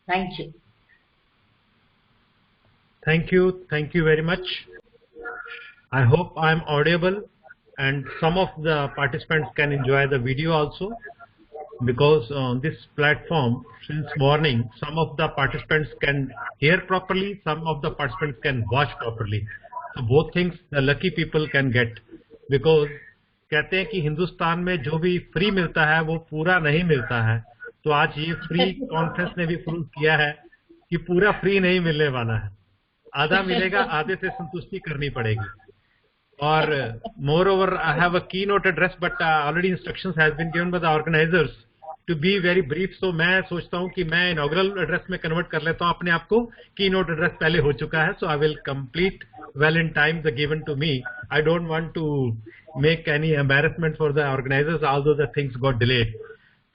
Thank you. Thank you. Thank you very much. I hope I'm audible and some of the participants can enjoy the video also, because on this platform since morning some of the participants can hear properly, some of the participants can watch properly. So both things the lucky people can get, because कहते हैं कि हिंदुस्तान में जो भी free मिलता है वो पूरा नहीं मिलता है। तो आज ये फ्री कॉन्फ्रेंस ने भी प्रूव किया है कि पूरा फ्री नहीं मिलने वाला है, आधा मिलेगा, आधे से संतुष्टि करनी पड़ेगी। और moreover I have a keynote address but already instructions has been given by the organizers to be very brief, so मैं सोचता हूँ कि मैं inaugural address में convert कर लेता हूँ अपने आप को। keynote address पहले हो चुका है, so I will complete well in time the given to me. I don't want to make any embarrassment for the organizers although the things got delayed.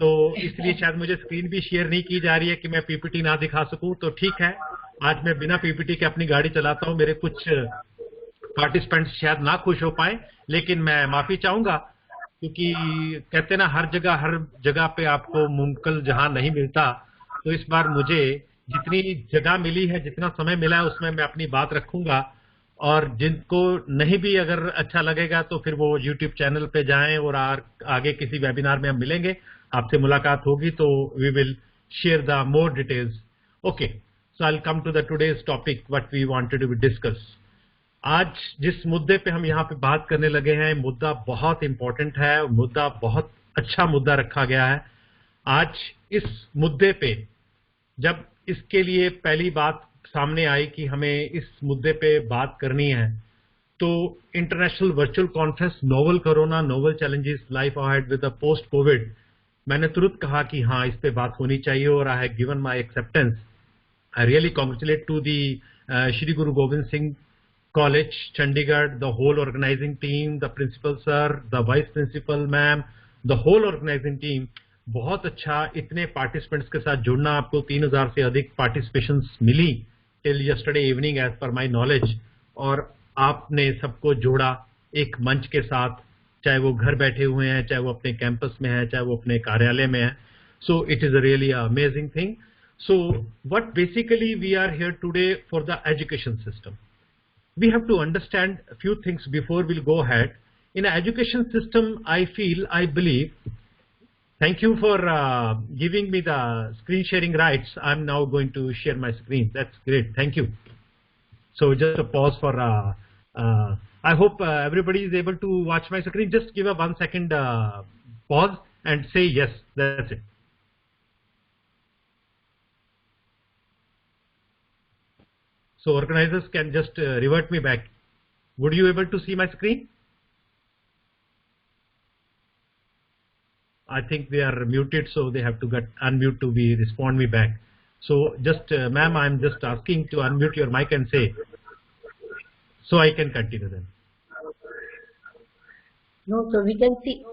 तो इसलिए शायद मुझे स्क्रीन भी शेयर नहीं की जा रही है कि मैं पीपीटी ना दिखा सकूं, तो ठीक है आज मैं बिना पीपीटी के अपनी गाड़ी चलाता हूं। मेरे कुछ पार्टिसिपेंट्स शायद ना खुश हो पाए, लेकिन मैं माफी चाहूंगा क्योंकि कहते हैं ना हर जगह पे आपको मुमकिन जहां नहीं मिलता। तो इस बार मुझे जितनी जगह मिली है, जितना समय मिला है उसमें मैं अपनी बात रखूंगा, और जिनको नहीं भी अगर अच्छा लगेगा तो फिर वो YouTube चैनल पे जाएं और आगे किसी वेबिनार में हम मिलेंगे, आपसे मुलाकात होगी, तो we will share the more details. Okay, so I will come to the today's topic what we wanted to discuss. आज जिस मुद्दे पे हम यहाँ पे बात करने लगे हैं, मुद्दा बहुत इंपॉर्टेंट है, मुद्दा बहुत अच्छा मुद्दा रखा गया है। आज इस मुद्दे पे जब इसके लिए पहली बात सामने आई कि हमें इस मुद्दे पे बात करनी है, तो international virtual conference novel corona novel challenges life ahead with the post Covid, मैंने तुरंत कहा कि हाँ इस पे बात होनी चाहिए और I have given my acceptance. I really congratulate to the Shri Guru Gobind Singh College, Chandigarh, the whole organizing team, the principal sir, the vice principal ma'am, the whole organizing team, बहुत अच्छा। इतने participants के साथ जुड़ना, आपको 3000 से अधिक participations milli till yesterday evening as per my knowledge, और आपने सबको जोड़ा एक मंच के साथ, चाहे वो घर बैठे हुए हैं, चाहे वो अपने कैंपस में है, चाहे वो अपने कार्यालय में है। So it is a really amazing thing. So what basically we are here today for the education system. We have to understand a few things before we'll go ahead. In an education system, I believe, thank you for giving me the screen sharing rights. I'm now going to share my screen. That's great. Thank you. So just a pause for, I hope everybody is able to watch my screen. Just give a 1 second pause and say yes, that's it. So organizers can just revert me back. Would you able to see my screen? I think they are muted, so they have to get unmute to be respond me back. So just ma'am, I'm just asking to unmute your mic and say, so I can continue then. No, so we can see.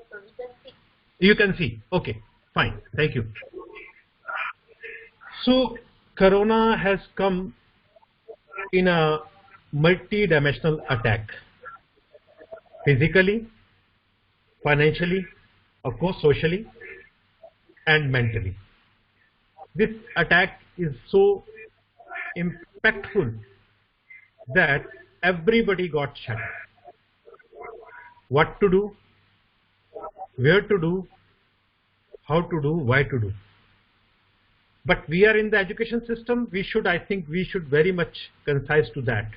You can see. Okay, fine. Thank you. So Corona has come in a multi-dimensional attack, physically, financially, of course socially, and mentally. This attack is so impactful that everybody got shattered. What to do, where to do, how to do, why to do. But we are in the education system, I think we should very much concise to that.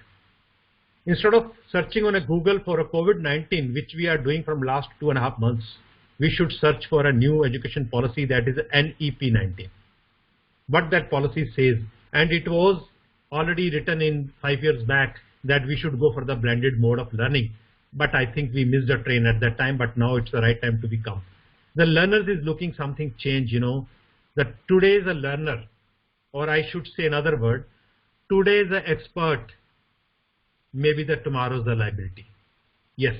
Instead of searching on a Google for a COVID-19, which we are doing from last 2.5 months, we should search for a new education policy, that is NEP-19. What that policy says, and it was already written in 5 years back that we should go for the blended mode of learning. But I think we missed the train at that time, but now it's the right time to become. The learners is looking something change, you know. That today is a learner, or I should say another word, today is an expert, maybe the tomorrow's a liability. Yes,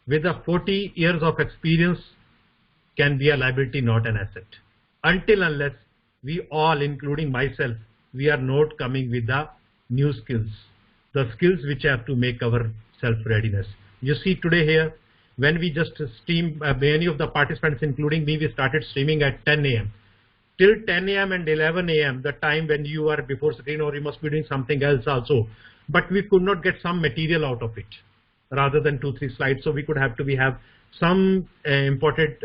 with a 40 years of experience can be a liability, not an asset. Until unless we all, including myself, we are not coming with the new skills, the skills which have to make our self-readiness. You see today here, when we just stream, many of the participants, including me, we started streaming at 10 a.m. till 10 a.m. and 11 a.m., the time when you are before screen or you must be doing something else also. But we could not get some material out of it rather than 2-3 slides. So we could have some important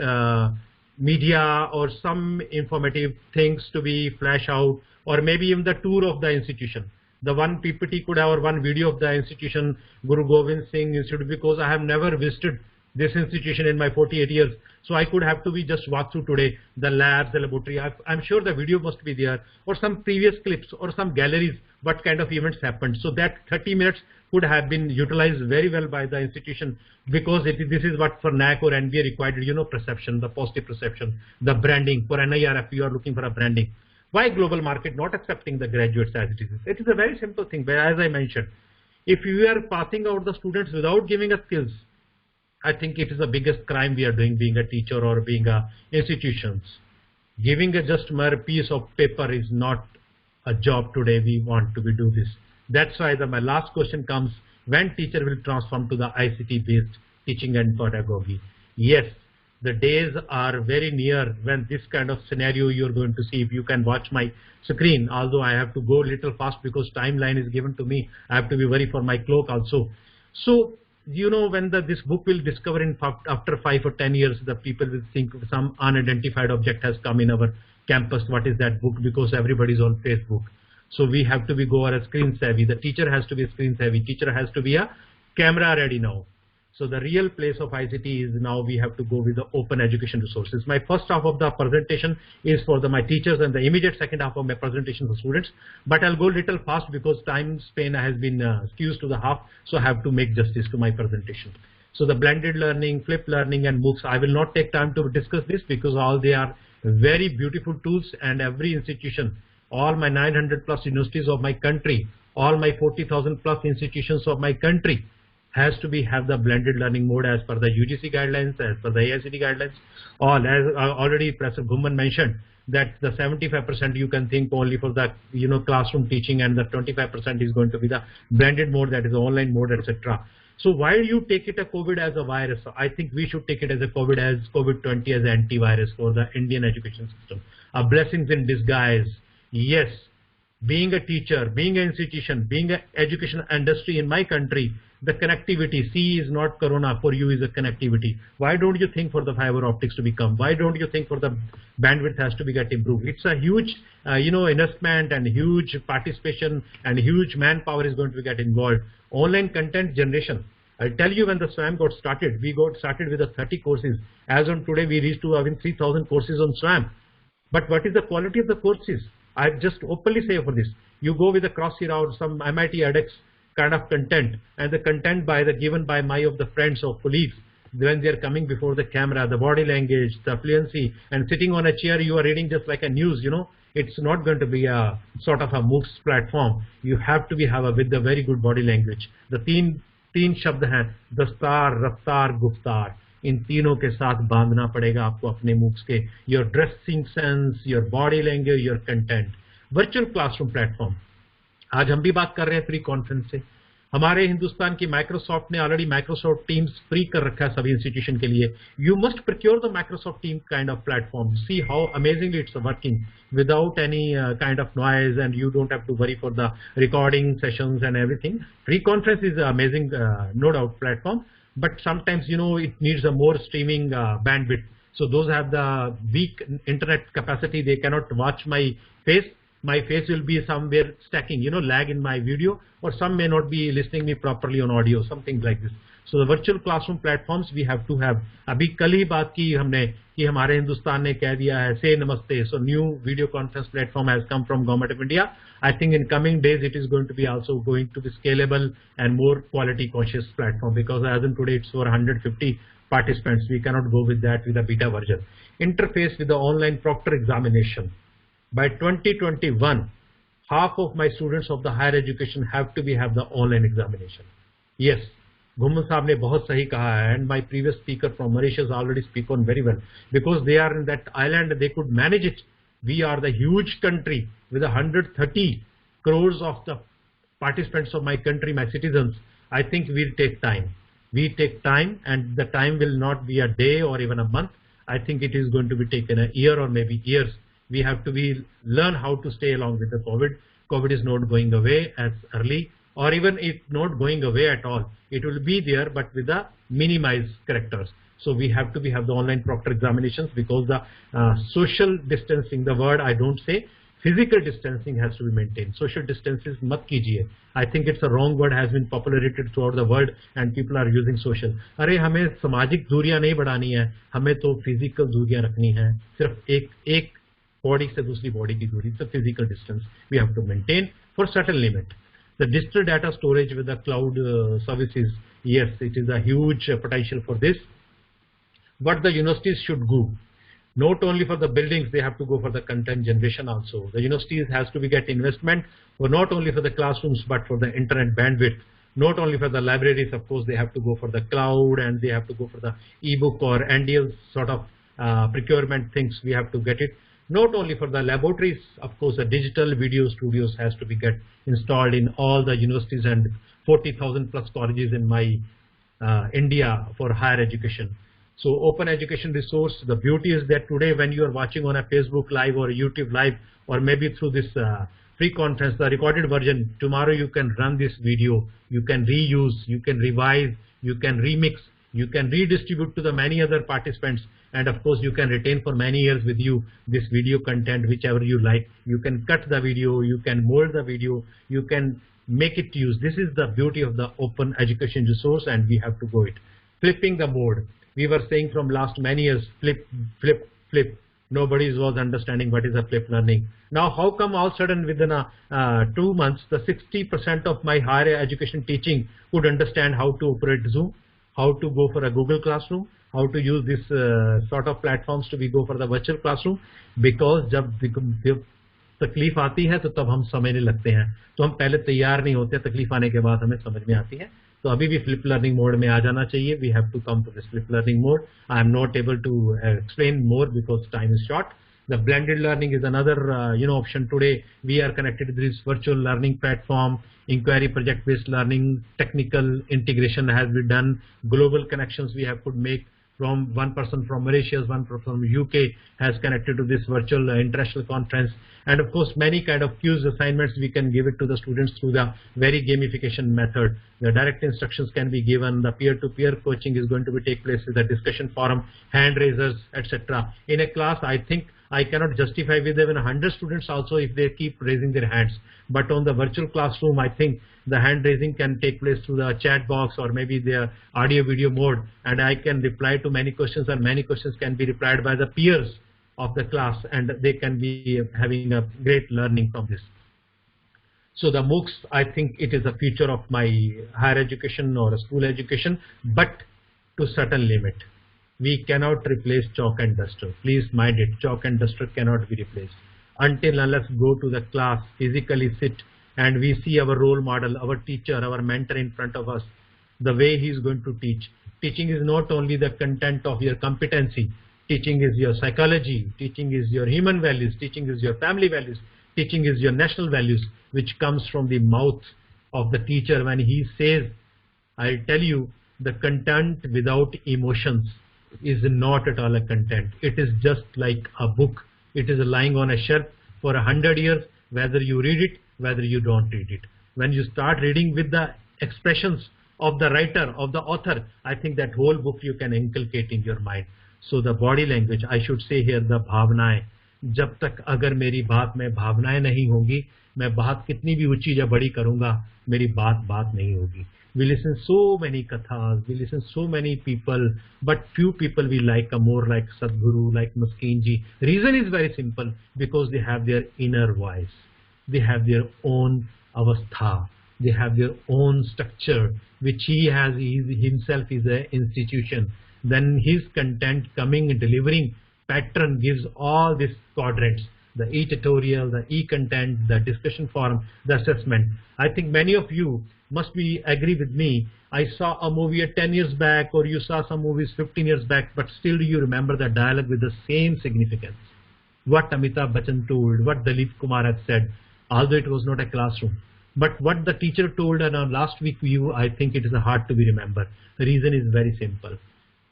media or some informative things to be flash out, or maybe even the tour of the institution. The one PPT could have, or one video of the institution, Guru Gobind Singh Institute, because I have never visited this institution in my 48 years. So I could have to be just walk through today the labs, the laboratory. I'm sure the video must be there, or some previous clips or some galleries, what kind of events happened. So that 30 minutes could have been utilized very well by the institution, because this is what for NAC or NBA required, perception, the positive perception, the branding. For NIRF, you are looking for a branding. Why global market not accepting the graduates as it is? It is a very simple thing, but as I mentioned, if you are passing out the students without giving us skills, I think it is the biggest crime we are doing, being a teacher or being a institutions. Giving a just mere piece of paper is not a job today. We want to do this. That's why my last question comes, when teacher will transform to the ICT based teaching and pedagogy? Yes, the days are very near when this kind of scenario you're going to see. If you can watch my screen, although I have to go a little fast because timeline is given to me, I have to be worried for my clock also. So, when this book will discover after 5 or 10 years, the people will think some unidentified object has come in our campus. What is that book? Because everybody is on Facebook. So we have to go a screen savvy. The teacher has to be screen savvy. Teacher has to be a camera ready now. So the real place of ICT is now we have to go with the open education resources. My first half of the presentation is for my teachers, and the immediate second half of my presentation for students. But I'll go little fast because time span has been skewed to the half, so I have to make justice to my presentation. So the blended learning, flipped learning, and MOOCs, I will not take time to discuss this because all they are very beautiful tools, and every institution, all my 900 plus universities of my country, all my 40,000 plus institutions of my country, has to have the blended learning mode as per the UGC guidelines, as per the AICTE guidelines. All, as already Professor Ghumman mentioned, that the 75% you can think only for the classroom teaching, and the 25% is going to be the blended mode, that is the online mode, etc. So why you take it a COVID as a virus? I think we should take it as a COVID-20 as an antivirus for the Indian education system. A blessings in disguise. Yes, being a teacher, being an institution, being an education industry in my country, the connectivity, C is not corona, for you is a connectivity. Why don't you think for the fiber optics to become? Why don't you think for the bandwidth has to be get improved? It's a huge, investment and huge participation and huge manpower is going to get involved. Online content generation. I'll tell you, when the SWAM got started, we got started with 30 courses. As on today, we reached to having 3,000 courses on SWAM. But what is the quality of the courses? I just openly say for this. You go with a Crosshair or some MIT edX kind of content, and the content given by my of the friends or colleagues, when they are coming before the camera, the body language, the fluency, and sitting on a chair, you are reading just like a news, it's not going to be a sort of a MOOCs platform. You have to with a very good body language. The तीन शब्द हैं, दस्तार, रफ्तार, गुफ्तार. इन तीनों के साथ बांधना पड़ेगा आपको अपने MOOCs के. Your dressing sense, your body language, your content. Virtual classroom platform. आज हम भी बात कर रहे हैं फ्री कॉन्फ्रेंस से. हमारे हिंदुस्तान की माइक्रोसॉफ्ट ने ऑलरेडी माइक्रोसॉफ्ट टीम्स फ्री कर रखा है सभी इंस्टीट्यूशन के लिए. You must procure the Microsoft team kind of platform. See how amazingly it's working without any kind of noise, and you don't have to worry for the recording sessions and everything. Free conference is an amazing, no doubt, platform, but sometimes it needs a more streaming bandwidth. So those have the weak internet capacity, they cannot watch my face. My face will be somewhere stacking, lag in my video, or some may not be listening me properly on audio, something like this. So the virtual classroom platforms we have to have. अभी कल ही बात की हमने कि हमारे हिंदुस्तान ने कह दिया है say namaste. So new video conference platform has come from Government of India. I think in coming days it is going to be also going to be scalable and more quality conscious platform, because as in today it's for 150 participants. We cannot go with that with a beta version. Interface with the online proctor examination. By 2021, half of my students of the higher education have the online examination. Yes, Ghumman Saab ne bahut sahi kaha hai, and my previous speaker from Mauritius already speak on very well, because they are in that island, they could manage it. We are the huge country with 130 crores of the participants of my country, my citizens. I think we'll take time. We take time, and the time will not be a day or even a month. I think it is going to be taken a year or maybe years. We have to learn how to stay along with the COVID. COVID is not going away as early, or even if not going away at all, it will be there, but with the minimized characters. So we have to have the online proctor examinations, because the social distancing, the word I don't say, physical distancing has to be maintained. Social distances mat kijiye. I think it's a wrong word, has been populated throughout the world and people are using social. अरे हमें सामाजिक दूरियां नहीं बढ़ानी है, हमें तो physical दूरियां रखनी है. सिर्फ एक बॉडी से दूसरी बॉडी की दूरी, so physical distance we have to maintain for certain limit. The digital data storage with the cloud services, yes, it is a huge potential for this. But the universities should go. Not only for the buildings, they have to go for the content generation also. The universities has to get investment for not only for the classrooms, but for the internet bandwidth. Not only for the libraries, of course, they have to go for the cloud, and they have to go for the ebook or NDL sort of procurement things. We have to get it. Not only for the laboratories, of course, the digital video studios has to get installed in all the universities and 40,000 plus colleges in my India for higher education. So open education resource, the beauty is that today when you are watching on a Facebook live or YouTube live, or maybe through this free conference, the recorded version, tomorrow you can run this video, you can reuse, you can revise, you can remix, you can redistribute to the many other participants, and of course you can retain for many years with you this video content, whichever you like. You can cut the video, you can mold the video, you can make it use. This is the beauty of the open education resource, and we have to go it. Flipping the mode. We were saying from last many years, flip, flip, flip. Nobody was understanding what is a flip learning. Now, how come all of a sudden within 2 months, the 60% of my higher education teaching would understand how to operate Zoom, how to go for a Google Classroom, how to use this sort of platforms to go for the virtual classroom? Because जब तकलीफ आती है तो तब हम समझने लगते हैं, तो हम पहले तैयार नहीं होते, तकलीफ आने के बाद हमें समझ में आती है. तो अभी भी फ्लिप लर्निंग मोड में आ जाना चाहिए. We have to come to this flip learning mode. I am not able to explain more because time is short. The blended learning is another option today. We are connected to this virtual learning platform. Inquiry project based learning, technical integration has been done. Global connections we have could make. From one person from Mauritius, one person from UK has connected to this virtual international conference, and of course many kind of quiz assignments we can give it to the students through the very gamification method. The direct instructions can be given. The peer-to-peer coaching is going to take place with the discussion forum, hand raisers, etc. In a class, I think I cannot justify with even 100 students also if they keep raising their hands. But on the virtual classroom, I think the hand raising can take place through the chat box or maybe the audio video mode, and I can reply to many questions, and many questions can be replied by the peers of the class, and they can be having a great learning from this. So the MOOCs, I think it is a feature of my higher education or school education, but to certain limit. We cannot replace chalk and duster. Please mind it, chalk and duster cannot be replaced. Until unless go to the class, physically sit, and we see our role model, our teacher, our mentor in front of us, the way he is going to teach. Teaching is not only the content of your competency. Teaching is your psychology. Teaching is your human values. Teaching is your family values. Teaching is your national values, which comes from the mouth of the teacher when he says, I'll tell you, the content without emotions is not at all a content. It is just like a book. It is lying on a shelf for 100 years, whether you read it, whether you don't read it. When you start reading with the expressions of the writer, of the author, I think that whole book you can inculcate in your mind. So the body language, I should say here the भावनाएं. जब तक अगर मेरी बात में भावनाएं नहीं होंगी, मैं बात कितनी भी ऊंची या बड़ी करूंगा, मेरी बात नहीं होगी. We listen so many kathas, we listen so many people, but few people we like more like Sadhguru, like Maskeen ji. Reason is very simple, because they have their inner voice. They have their own avastha. They have their own structure, which he has himself is an institution. Then his content coming and delivering pattern gives all these quadrants: the e-tutorial, the e-content, the discussion forum, the assessment. I think many of you must be agree with me. I saw a movie 10 years back, or you saw some movies 15 years back, but still you remember the dialogue with the same significance. What Amitabh Bachchan told, what Dalip Kumar had said, although it was not a classroom. But what the teacher told and on last week view, I think it is hard to be remembered. The reason is very simple.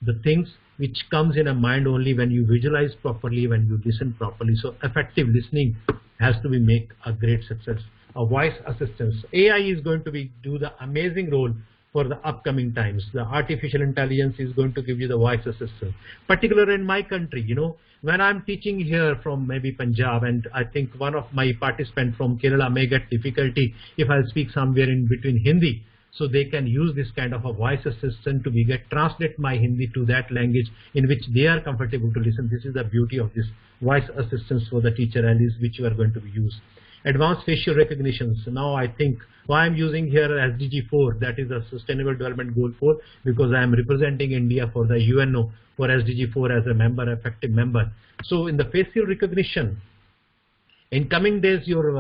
the things which comes in a mind only when you visualize properly, when you listen properly. So effective listening has to be make a great success. A voice assistance. AI is going to be do the amazing role for the upcoming times. The artificial intelligence is going to give you the voice assistance. Particularly in my country, when I'm teaching here from maybe Punjab, and I think one of my participants from Kerala may get difficulty if I speak somewhere in between Hindi. So they can use this kind of a voice assistant to translate my Hindi to that language in which they are comfortable to listen. This is the beauty of this voice assistance for the teacher, at least, which you are going to be used. Advanced facial recognitions. Now I think why I'm using here SDG 4, that is the Sustainable Development Goal 4, because I am representing India for the UNO for SDG 4 as a member, effective member. So in the facial recognition, in coming days, your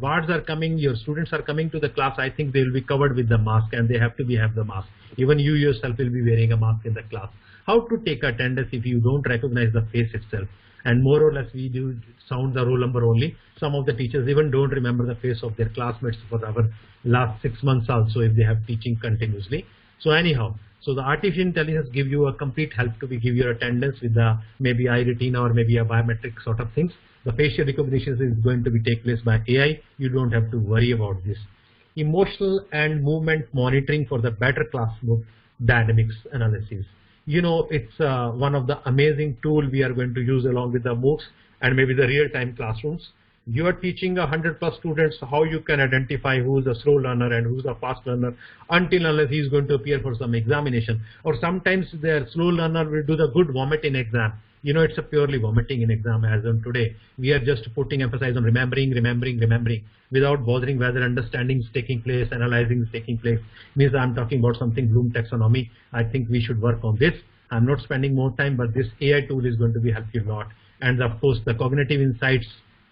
wards are coming, your students are coming to the class. I think they will be covered with the mask, and they have to have the mask. Even you yourself will be wearing a mask in the class. How to take attendance if you don't recognize the face itself? And more or less we do sound the roll number only. Some of the teachers even don't remember the face of their classmates for our last 6 months also if they have teaching continuously. So anyhow, so the artificial intelligence give you a complete help to give your attendance with the maybe eye retina or maybe a biometric sort of things. The facial recognition is going to be take place by AI. You don't have to worry about this. Emotional and movement monitoring for the better classroom dynamics analysis. It's one of the amazing tool we are going to use along with the MOOCs and maybe the real-time classrooms. You are teaching 100+ students, how you can identify who is a slow learner and who is a fast learner until unless he is going to appear for some examination. Or sometimes the slow learner will do the good vomit in exam. It's a purely vomiting in exam as on today. We are just putting emphasis on remembering without bothering whether understanding is taking place, analyzing is taking place. Means I'm talking about something Bloom taxonomy. I think we should work on this. I'm not spending more time, but this AI tool is going to be help you a lot. And of course, the cognitive insights,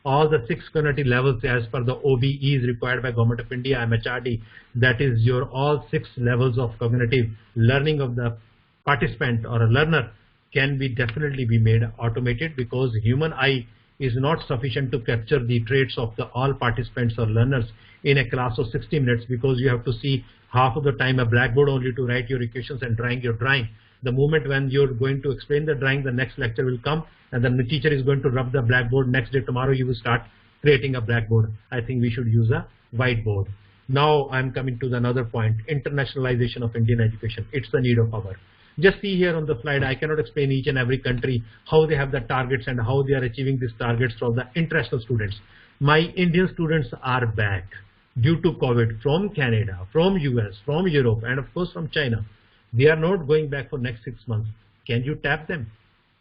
all the 6 cognitive levels as per the OBE is required by Government of India, MHRD. That is your all 6 levels of cognitive learning of the participant or a learner can be definitely be made automated, because human eye is not sufficient to capture the traits of the all participants or learners in a class of 60 minutes, because you have to see half of the time a blackboard only to write your equations and drawing your drawing. The moment when you're going to explain the drawing, the next lecture will come and then the teacher is going to rub the blackboard. Next day, tomorrow, you will start creating a blackboard. I think we should use a whiteboard. Now I'm coming to another point, internationalization of Indian education. It's the need of hour. Just see here on the slide, I cannot explain each and every country how they have the targets and how they are achieving these targets from the international students. My Indian students are back due to COVID from Canada, from US, from Europe, and of course from China. They are not going back for next 6 months. Can you tap them?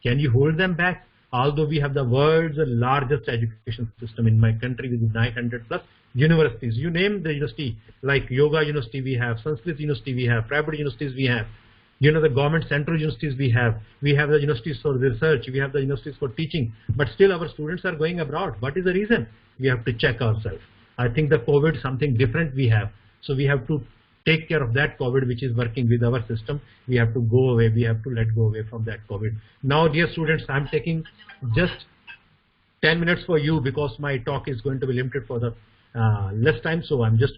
Can you hold them back? Although we have the world's largest education system in my country with 900+ universities. You name the university, like Yoga University we have, Sanskrit University we have, private universities we have. The government central universities we have the universities for research, we have the universities for teaching, but still our students are going abroad. What is the reason? We have to check ourselves. I think the COVID, something different we have. So we have to take care of that COVID which is working with our system. We have to go away, we have to let go away from that COVID. Now, dear students, I'm taking just 10 minutes for you because my talk is going to be limited for the less time, so I'm just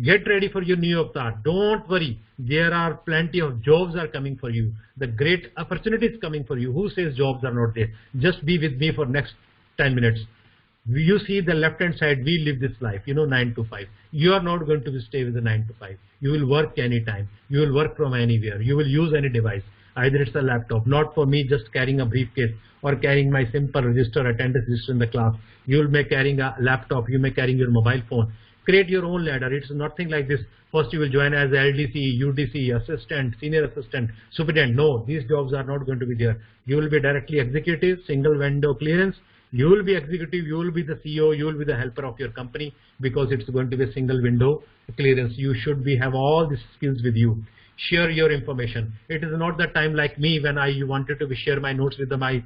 get ready for your new avatar. Don't worry, there are plenty of jobs are coming for you. The great opportunities coming for you. Who says jobs are not there? Just be with me for next 10 minutes. You see the left hand side, we live this life, 9 to 5. You are not going to stay with the 9 to 5. You will work anytime. You will work from anywhere. You will use any device. Either it's a laptop, not for me just carrying a briefcase or carrying my simple register, attendance register in the class. You will be carrying a laptop, you may carrying your mobile phone. Create your own ladder. It's nothing like this. First you will join as LDC, UDC, assistant, senior assistant, superintendent. No, these jobs are not going to be there. You will be directly executive, single window clearance. You will be executive, you will be the CEO, you will be the helper of your company, because it's going to be a single window clearance. You should have all these skills with you. Share your information. It is not the time like me when I wanted to share my notes with my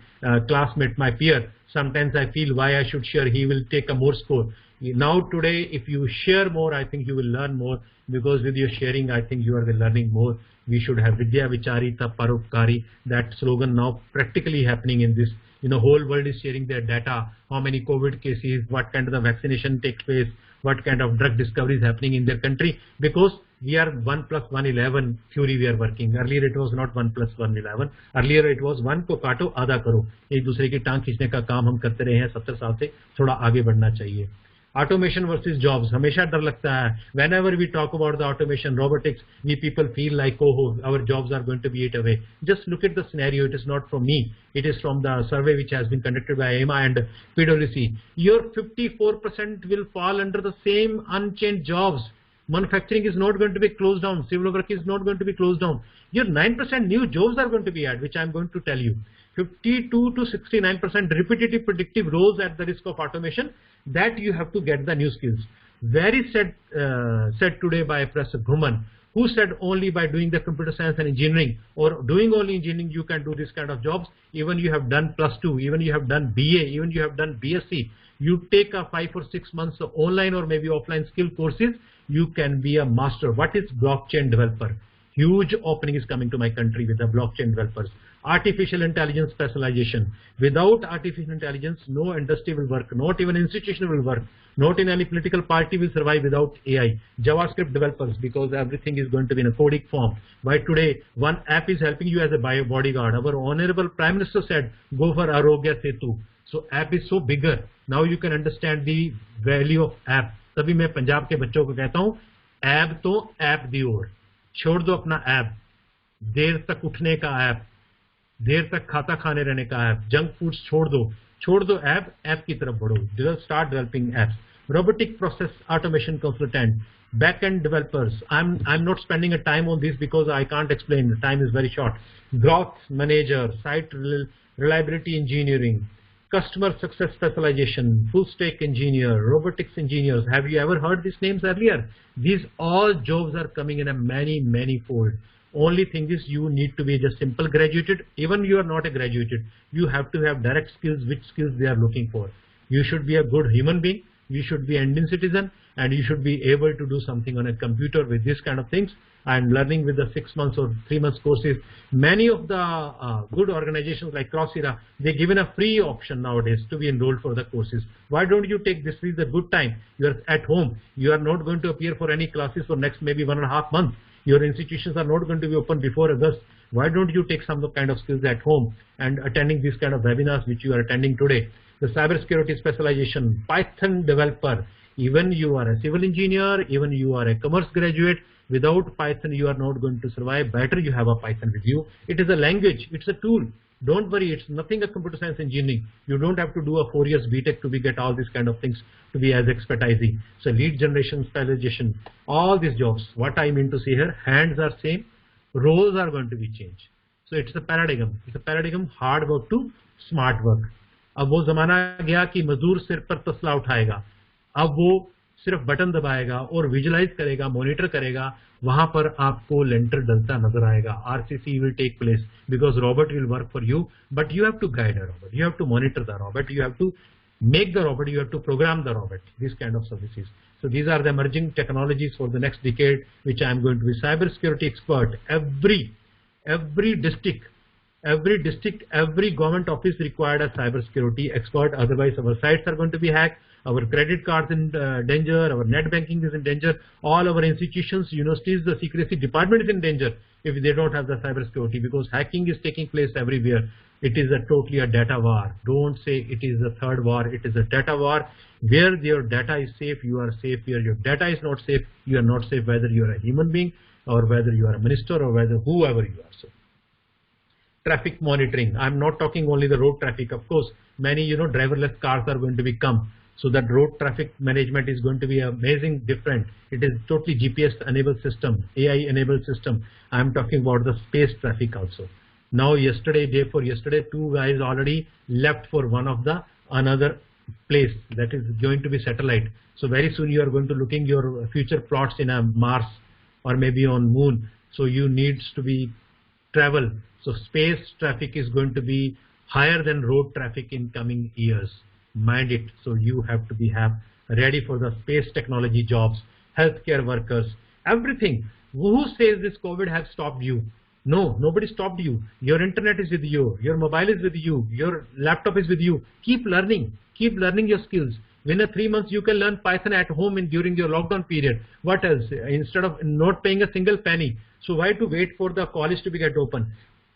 classmate, my peer. Sometimes I feel why I should share. He will take a more score. Now today, if you share more, I think you will learn more, because with your sharing, I think you are learning more. We should have Vidya Vicharita Parupkari. That slogan now practically happening in this. Whole world is sharing their data. How many COVID cases? What kind of the vaccination takes place? what kind of drug discovery is happening in their country, because we are 1 plus 1 11 theory we are working. Earlier it was not 1 plus 1 11. Earlier it was 1 को काटो आधा करो. एक दूसरे की टांग खींचने का काम हम करते रहे हैं 70 साल से. थोड़ा आगे बढ़ना चाहिए. Automation versus jobs. हमेशा डर लगता है. Whenever we talk about the automation, robotics, we people feel like, oh, our jobs are going to be eaten away. Just look at the scenario. It is not from me. It is from the survey which has been conducted by EMA and PwC. Your 54% will fall under the same unchanged jobs. Manufacturing is not going to be closed down. Civil work is not going to be closed down. Your 9% new jobs are going to be added, which I am going to tell you. 52 to 69% repetitive predictive roles at the risk of automation, that you have to get the new skills. Very said today by Professor Bhuman, who said only by doing the computer science and engineering or doing only engineering you can do this kind of jobs. Even you have done +2, even you have done BA, even you have done BSc, you take a 5 or 6 months of online or maybe offline skill courses, you can be a master. What is blockchain developer? Huge opening is coming to my country with the blockchain developers. Artificial intelligence specialization. Without artificial intelligence, no industry will work, not even institution will work, not in any political party will survive without AI. JavaScript developers, because everything is going to be in a codic form. Why today, one app is helping you as a bodyguard. Our Honorable Prime Minister said, go for Arogya Setu. So app is so bigger. Now you can understand the value of app. तभी मैं पंजाब के बच्चों को कहता हूँ, app तो app दी ओर, छोड़ दो अपना ऐप, देर तक उठने का ऐप, देर तक खाता खाने रहने का ऐप, जंक फूड्स छोड़ दो ऐप की तरफ बढ़ो. Start developing apps. Robotic process automation consultant, back-end developers. I'm not spending a time on this because I can't explain. The time is very short. Growth manager, site reliability engineering, customer success specialization, full stack engineer, robotics engineers. Have you ever heard these names earlier? These all jobs are coming in a many fold. Only thing is you need to be just simple graduated. Even you are not a graduated, you have to have direct skills, which skills they are looking for. You should be a good human being, you should be an Indian citizen, and you should be able to do something on a computer with this kind of things. And learning with the 6 months or 3 months courses. Many of the good organizations like Coursera, they given a free option nowadays to be enrolled for the courses. Why don't you take this? This is a good time. You are at home. You are not going to appear for any classes for next maybe 1.5 months. Your institutions are not going to be open before August. Why don't you take some kind of skills at home and attending these kind of webinars which you are attending today? The cybersecurity specialization, Python developer. Even you are a civil engineer, even you are a commerce graduate, without Python you are not going to survive. Better you have a Python with you. It is a language, it's a tool. Don't worry, it's nothing a computer science engineering. You don't have to do a 4 years BTech to get all these kind of things to be as expertise. So lead generation, specialization, all these jobs. What I mean to say here, hands are same, roles are going to be changed. So it's a paradigm. It's a paradigm, hard work to smart work. अब वो जमाना गया कि मजदूर सिर पर तसला उठाएगा, अब वो सिर्फ बटन दबाएगा और विजुलाइज करेगा, मॉनिटर करेगा, वहां पर आपको लेंटर डलता नजर आएगा. RCC will take place because robot will work for you, but you have to guide a robot, you have to monitor the robot, you have to make the robot, you have to program the robot, these kind of services. So these are the emerging technologies for the next decade, which I am going to be cybersecurity expert. Every district, every government office required a cybersecurity expert. Otherwise, our sites are going to be hacked. Our credit cards in danger. Our net banking is in danger. All our institutions, universities, the secrecy department is in danger if they don't have the cybersecurity, because hacking is taking place everywhere. It is totally a data war. Don't say it is a third war. It is a data war. Where your data is safe, you are safe. Where your data is not safe, you are not safe. Whether you are a human being or whether you are a minister or whether whoever you are. So, traffic monitoring. I'm not talking only the road traffic. Of course, many driverless cars are going to become. So that road traffic management is going to be amazing different. It is totally GPS enabled system, AI enabled system. I'm talking about the space traffic also. Now day before yesterday, 2 guys already left for another place that is going to be satellite. So very soon you are going to looking your future plots in a Mars or maybe on Moon. So you needs to be travel. So space traffic is going to be higher than road traffic in coming years. Mind it. So you have to be ready for the space technology jobs, healthcare workers, everything. Who says this COVID has stopped you? No, nobody stopped you. Your internet is with you, your mobile is with you, your laptop is with you. Keep learning your skills. Within 3 months, you can learn Python at home during your lockdown period. What else? Instead of not paying a single penny. So why to wait for the college to be get open?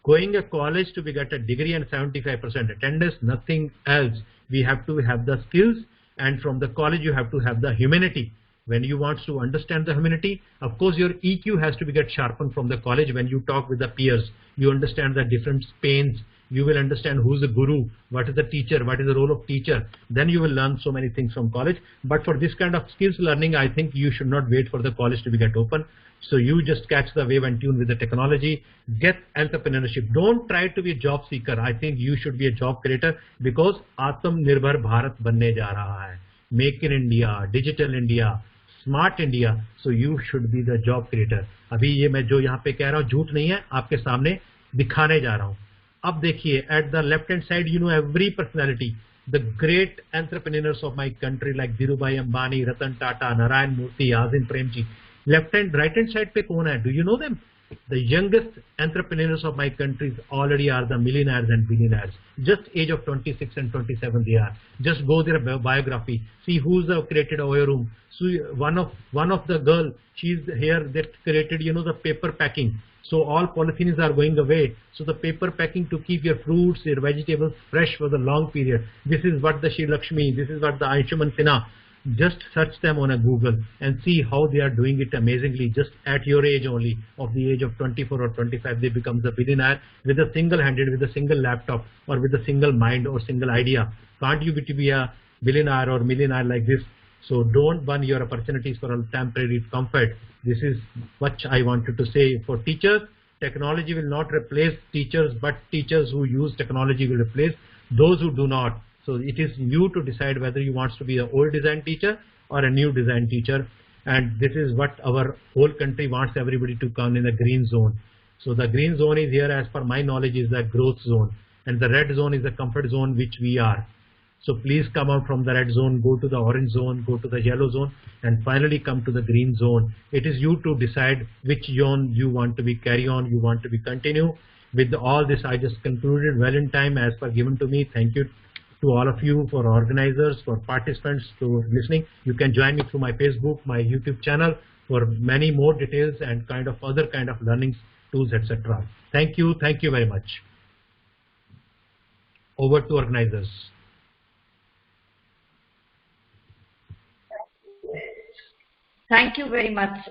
Going a college to be get a degree and 75% attendance, nothing else. We have to have the skills, and from the college you have to have the humanity. When you want to understand the humanity, of course your EQ has to be get sharpened from the college. When you talk with the peers, you understand the different pains. You will understand who's the guru, what is the teacher, what is the role of teacher. Then you will learn so many things from college. But for this kind of skills learning, I think you should not wait for the college to be get open. So you just catch the wave and tune with the technology. Get entrepreneurship. Don't try to be a job seeker. I think you should be a job creator, because Atmanirbhar Bharat बनने जा रहा है. Make in India, Digital India, Smart India. So you should be the job creator. अभी ये मैं जो यहाँ पे कह रहा हूँ झूठ नहीं है, आपके सामने दिखाने जा रहा हूँ. अब देखिए, at the left hand side, you know every personality, the great entrepreneurs of my country like Dhirubhai Ambani, Ratan Tata, Narayan Murthy, Azim Premji. Left hand, right hand side पे कौन है? Do you know them? The youngest entrepreneurs of my country already are the millionaires and billionaires. Just age of 26 and 27 they are. Just go their biography. See who's created Oil Room. So one of the girl, she's here that created, you know, the paper packing. So all polythenes are going away. So the paper packing to keep your fruits, your vegetables fresh for the long period. This is what the Shri Lakshmi, this is what the Anshuman Sinha. Just search them on a Google and see how they are doing it amazingly. Just at your age only, of the age of 24 or 25, they become the billionaire with a single-handed, with a single laptop, or with a single mind or single idea. Can't you be a billionaire or millionaire like this? So don't burn your opportunities for a temporary comfort. This is what I wanted to say. For teachers, technology will not replace teachers, but teachers who use technology will replace those who do not. So it is you to decide whether you want to be an old design teacher or a new design teacher. And this is what our whole country wants everybody to come in the green zone. So the green zone is here, as per my knowledge, is the growth zone. And the red zone is the comfort zone which we are. So please come out from the red zone, go to the orange zone, go to the yellow zone, and finally come to the green zone. It is you to decide which zone you want to be carry on, you want to be continue. With all this, I just concluded well in time as per given to me. Thank you to all of you, for organizers, for participants, to listening. You can join me through my Facebook, my YouTube channel for many more details and other kind of learning tools, etc. Thank you very much. Over to organizers. Thank you very much,